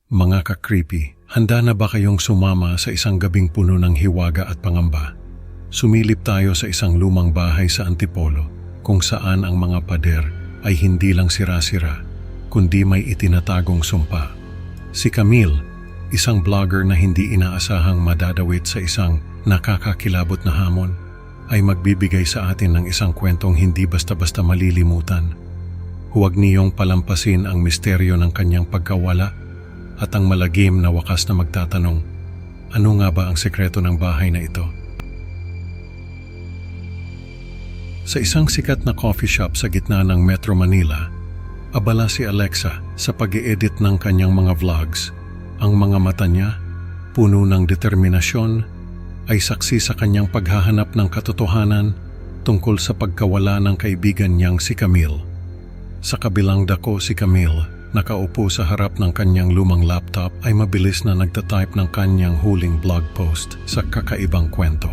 Mga ka-creepy, handa na ba kayong sumama sa isang gabing puno ng hiwaga at pangamba? Sumilip tayo sa isang lumang bahay sa Antipolo kung saan ang mga pader ay hindi lang sira-sira, kundi may itinatagong sumpa. Si Camille, isang vlogger na hindi inaasahang madadawit sa isang nakakakilabot na hamon, ay magbibigay sa atin ng isang kwentong hindi basta-basta malilimutan. Huwag niyong palampasin ang misteryo ng kanyang pagkawala at ang malagim na wakas na magtatanong, ano nga ba ang sekreto ng bahay na ito? Sa isang sikat na coffee shop sa gitna ng Metro Manila, abala si Alexa sa pag-i-edit ng kanyang mga vlogs. Ang mga mata niya, puno ng determinasyon, ay saksi sa kanyang paghahanap ng katotohanan tungkol sa pagkawala ng kaibigan niyang si Camille. Sa kabilang dako si Camille, nakaupo sa harap ng kanyang lumang laptop ay mabilis na nagtatype ng kanyang huling blog post sa kakaibang kwento.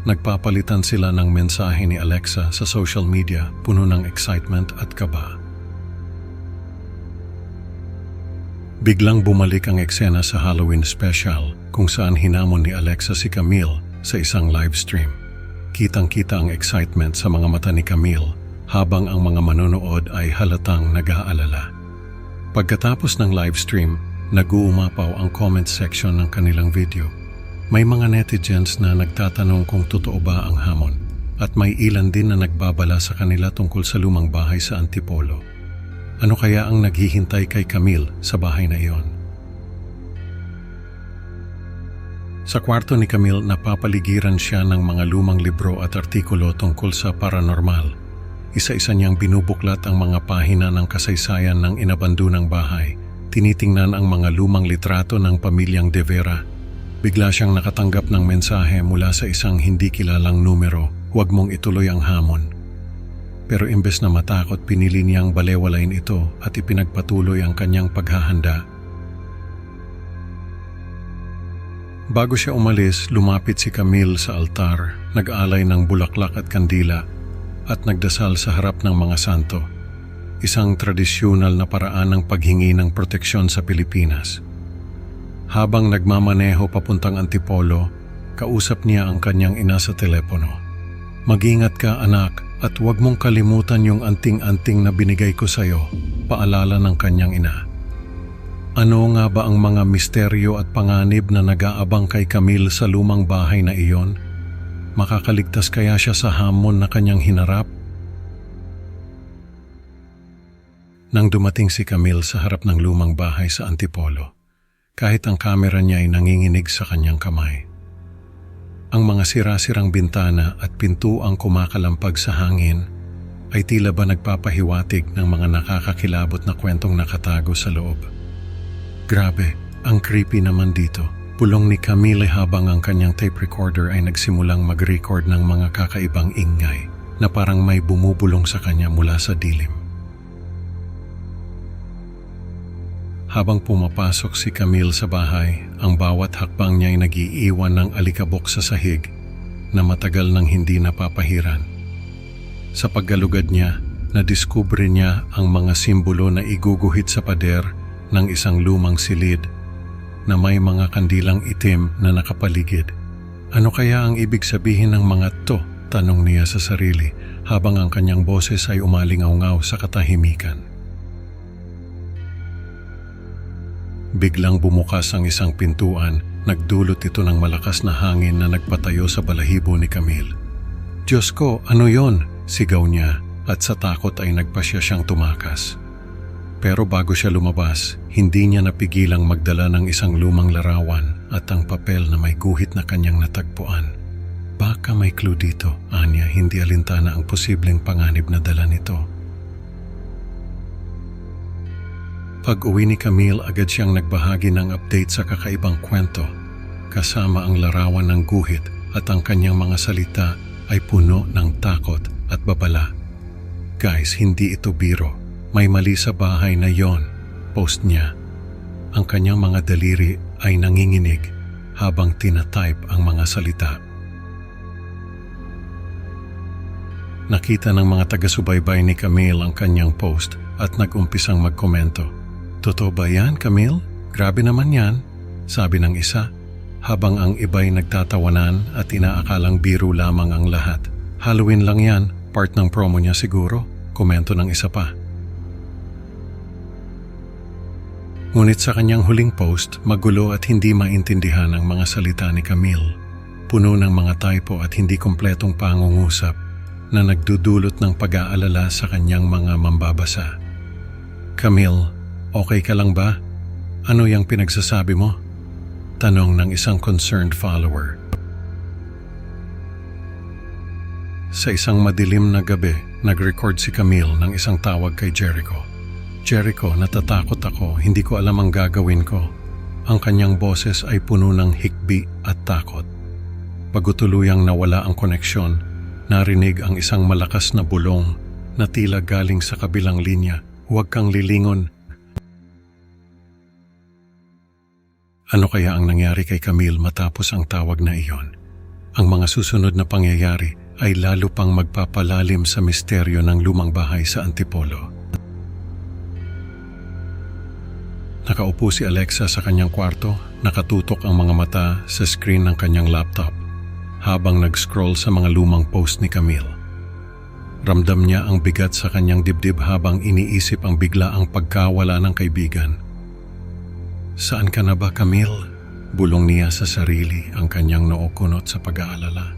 Nagpapalitan sila ng mensahe ni Alexa sa social media puno ng excitement at kaba. Biglang bumalik ang eksena sa Halloween special kung saan hinamon ni Alexa si Camille sa isang live stream. Kitang-kita ang excitement sa mga mata ni Camille habang ang mga manonood ay halatang nag-aalala. Pagkatapos ng live stream, nag-uumapaw ang comment section ng kanilang video. May mga netizens na nagtatanong kung totoo ba ang hamon at may ilan din na nagbabala sa kanila tungkol sa lumang bahay sa Antipolo. Ano kaya ang naghihintay kay Camille sa bahay na iyon? Sa kwarto ni Camille, napapaligiran siya ng mga lumang libro at artikulo tungkol sa paranormal. Isa-isa niyang binubuklat ang mga pahina ng kasaysayan ng inabandonang bahay. Tinitingnan ang mga lumang litrato ng pamilyang De Vera. Bigla siyang nakatanggap ng mensahe mula sa isang hindi kilalang numero, huwag mong ituloy ang hamon. Pero imbes na matakot, pinili niyang balewalain ito at ipinagpatuloy ang kanyang paghahanda. Bago siya umalis, lumapit si Camille sa altar, nag-alay ng bulaklak at kandila at nagdasal sa harap ng mga santo. Isang tradisyonal na paraan ng paghingi ng proteksyon sa Pilipinas. Habang nagmamaneho papuntang Antipolo, kausap niya ang kanyang ina sa telepono. Mag-ingat ka anak at huwag mong kalimutan yung anting-anting na binigay ko sa'yo, paalala ng kanyang ina. Ano nga ba ang mga misteryo at panganib na nag-aabang kay Camille sa lumang bahay na iyon? Makakaligtas kaya siya sa hamon na kanyang hinarap? Nang dumating si Camille sa harap ng lumang bahay sa Antipolo, kahit ang kamera niya ay nanginginig sa kanyang kamay. Ang mga sira-sirang bintana at pinto ang kumakalampag sa hangin ay tila ba nagpapahiwatig ng mga nakakakilabot na kwentong nakatago sa loob. Grabe, ang creepy naman dito. Pulong ni Camille habang ang kanyang tape recorder ay nagsimulang mag-record ng mga kakaibang ingay na parang may bumubulong sa kanya mula sa dilim. Habang pumapasok si Camille sa bahay, ang bawat hakbang niya ay nag-iiwan ng alikabok sa sahig na matagal nang hindi napapahiran. Sa paggalugad niya, nadiskubre niya ang mga simbolo na iguguhit sa pader ng isang lumang silid na may mga kandilang itim na nakapaligid. Ano kaya ang ibig sabihin ng mga to? Tanong niya sa sarili habang ang kanyang boses ay umalingaw-ngaw sa katahimikan. Biglang bumukas ang isang pintuan, nagdulot ito ng malakas na hangin na nagpatayo sa balahibo ni Camille. Diyos ko, ano yon? Sigaw niya at sa takot ay nagpasya siyang tumakas. Pero bago siya lumabas, hindi niya napigilang magdala ng isang lumang larawan at ang papel na may guhit na kanyang natagpuan. Baka may clue dito, anya, hindi alintana ang posibleng panganib na dala nito. Pag-uwi ni Camille, agad siyang nagbahagi ng update sa kakaibang kwento. Kasama ang larawan ng guhit at ang kanyang mga salita ay puno ng takot at babala. Guys, hindi ito biro. May mali sa bahay na yon, post niya. Ang kanyang mga daliri ay nanginginig habang tinatype ang mga salita. Nakita ng mga taga-subaybay ni Camille ang kanyang post at nag-umpisang magkomento. Totoo ba yan, Camille? Grabe naman yan, sabi ng isa, habang ang iba'y nagtatawanan at inaakalang biro lamang ang lahat. Halloween lang yan, part ng promo niya siguro, komento ng isa pa. Ngunit sa kanyang huling post, magulo at hindi maintindihan ang mga salita ni Camille. Puno ng mga typo at hindi kompletong pangungusap na nagdudulot ng pag-aalala sa kanyang mga mambabasa. Camille, okay ka lang ba? Ano yung pinagsasabi mo? Tanong ng isang concerned follower. Sa isang madilim na gabi, nag-record si Camille ng isang tawag kay Jericho. Jericho, natatakot ako, hindi ko alam ang gagawin ko. Ang kanyang boses ay puno ng hikbi at takot. Pagutuluyang nawala ang koneksyon, narinig ang isang malakas na bulong na tila galing sa kabilang linya. Huwag kang lilingon. Ano kaya ang nangyari kay Camille matapos ang tawag na iyon? Ang mga susunod na pangyayari ay lalo pang magpapalalim sa misteryo ng lumang bahay sa Antipolo. Nakaupo si Alexa sa kanyang kwarto, nakatutok ang mga mata sa screen ng kanyang laptop habang nag-scroll sa mga lumang post ni Camille. Ramdam niya ang bigat sa kanyang dibdib habang iniisip ang biglaang pagkawala ng kaibigan. Saan ka na ba, Camille? Bulong niya sa sarili, ang kanyang noo kunot sa pag-aalala.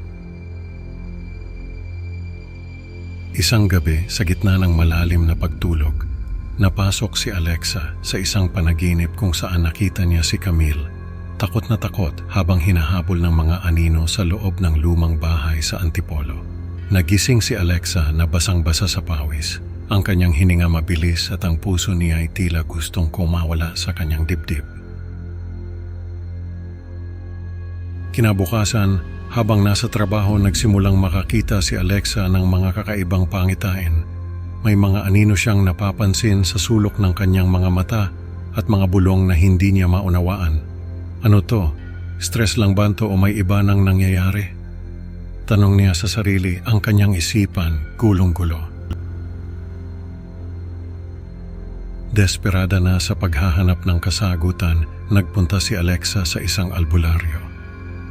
Isang gabi, sa gitna ng malalim na pagtulog, napasok si Alexa sa isang panaginip kung saan nakita niya si Camille. Takot na takot habang hinahabol ng mga anino sa loob ng lumang bahay sa Antipolo. Nagising si Alexa na basang-basa sa pawis. Ang kanyang hininga mabilis at ang puso niya ay tila gustong kumawala sa kanyang dibdib. Kinabukasan, habang nasa trabaho nagsimulang makakita si Alexa ng mga kakaibang pangitain. May mga anino siyang napapansin sa sulok ng kanyang mga mata at mga bulong na hindi niya maunawaan. Ano to? Stress lang ba to o may iba nang nangyayari? Tanong niya sa sarili, ang kanyang isipan gulong-gulo. Desperada na sa paghahanap ng kasagutan, nagpunta si Alexa sa isang albularyo.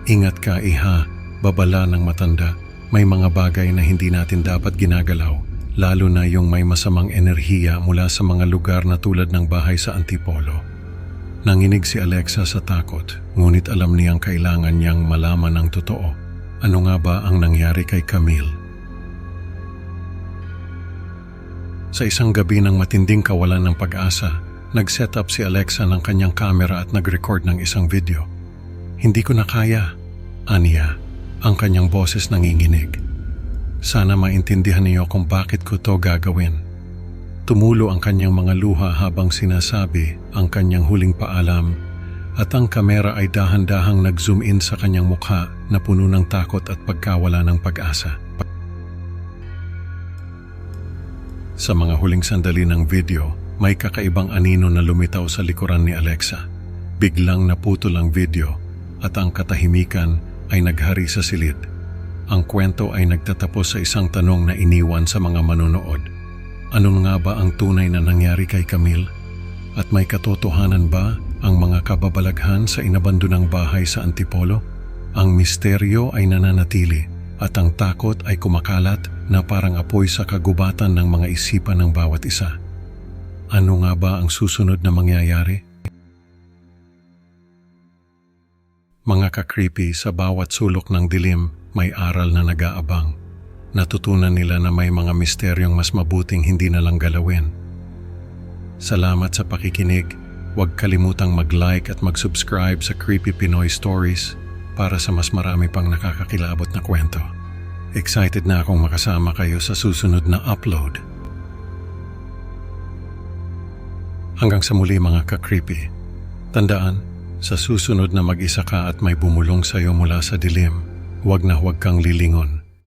Ingat ka, iha, babala ng matanda. May mga bagay na hindi natin dapat ginagalaw, lalo na yung may masamang enerhiya mula sa mga lugar na tulad ng bahay sa Antipolo. Nanginig si Alexa sa takot, ngunit alam niyang kailangan niyang malaman ang totoo. Ano nga ba ang nangyari kay Camille? Sa isang gabi ng matinding kawalan ng pag-asa, nag-set up si Alexa ng kanyang camera at nag-record ng isang video. Hindi ko na kaya, aniya, ang kanyang boses nanginginig. Sana maintindihan niyo kung bakit ko to gagawin. Tumulo ang kanyang mga luha habang sinasabi ang kanyang huling paalam at ang kamera ay dahan-dahang nag-zoom in sa kanyang mukha na puno ng takot at pagkawala ng pag-asa. Sa mga huling sandali ng video, may kakaibang anino na lumitaw sa likuran ni Alexa. Biglang naputol ang video at ang katahimikan ay naghari sa silid. Ang kwento ay nagtatapos sa isang tanong na iniwan sa mga manonood. Ano nga ba ang tunay na nangyari kay Camille? At may katotohanan ba ang mga kababalaghan sa inabandonang bahay sa Antipolo? Ang misteryo ay nananatili at ang takot ay kumakalat na parang apoy sa kagubatan ng mga isipan ng bawat isa. Ano nga ba ang susunod na mangyayari? Mga ka-creepy, sa bawat sulok ng dilim may aral na nag-aabang. Natutunan nila na may mga misteryong mas mabuting hindi na lang galawin. Salamat sa pakikinig. Huwag kalimutang mag-like at mag-subscribe sa Creepy Pinoy Stories para sa mas marami pang nakakakilabot na kwento. Excited na akong makasama kayo sa susunod na upload. Hanggang sa muli mga ka-creepy. Tandaan, sa susunod na mag-isa ka at may bumulong sa iyo mula sa dilim, huwag na huwag kang lilingon.